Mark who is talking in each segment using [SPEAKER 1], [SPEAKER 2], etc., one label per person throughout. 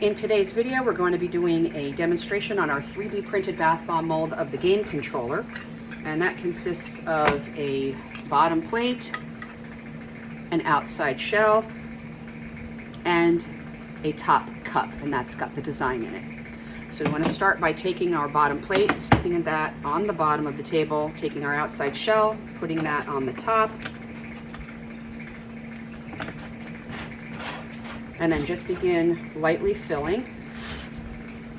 [SPEAKER 1] In today's video, we're going to be doing a demonstration on our 3D printed bath bomb mold of the game controller. And that consists of a bottom plate, an outside shell, and a top cup, and that's got the design in it. So we want to start by taking our bottom plate, sticking that on the bottom of the table, taking our outside shell, putting that on the top, and then just begin lightly filling.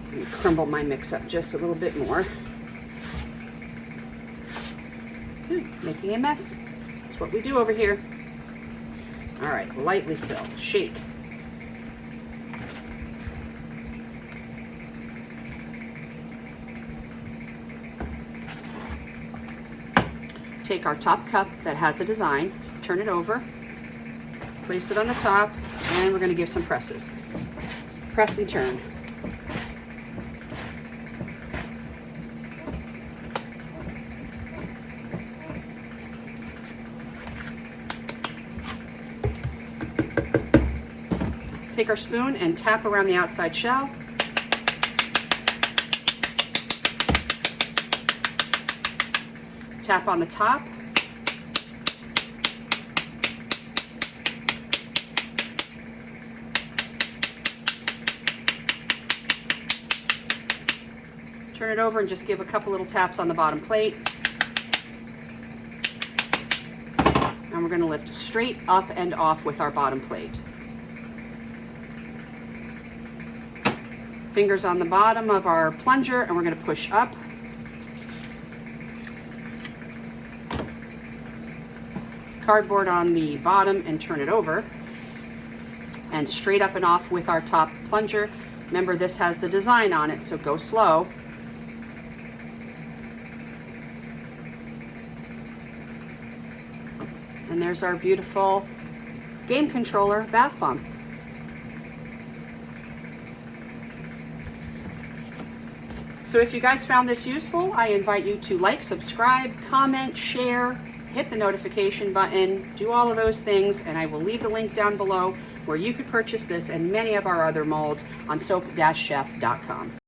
[SPEAKER 1] Let me crumble my mix up just a little bit more. Making a mess. That's what we do over here. All right, lightly fill, shake. Take our top cup that has the design, turn it over, place it on the top, and we're going to give some presses. Press and turn. Take our spoon and tap around the outside shell. Tap on the top. Turn it over and just give a couple little taps on the bottom plate. And we're going to lift straight up and off with our bottom plate. Fingers on the bottom of our plunger, and we're going to push up. Cardboard on the bottom and turn it over. And straight up and off with our top plunger. Remember, this has the design on it, so go slow. And there's our beautiful game controller bath bomb. So if you guys found this useful, I invite you to like, subscribe, comment, share, hit the notification button, do all of those things, and I will leave the link down below where you could purchase this and many of our other molds on soap-chef.com.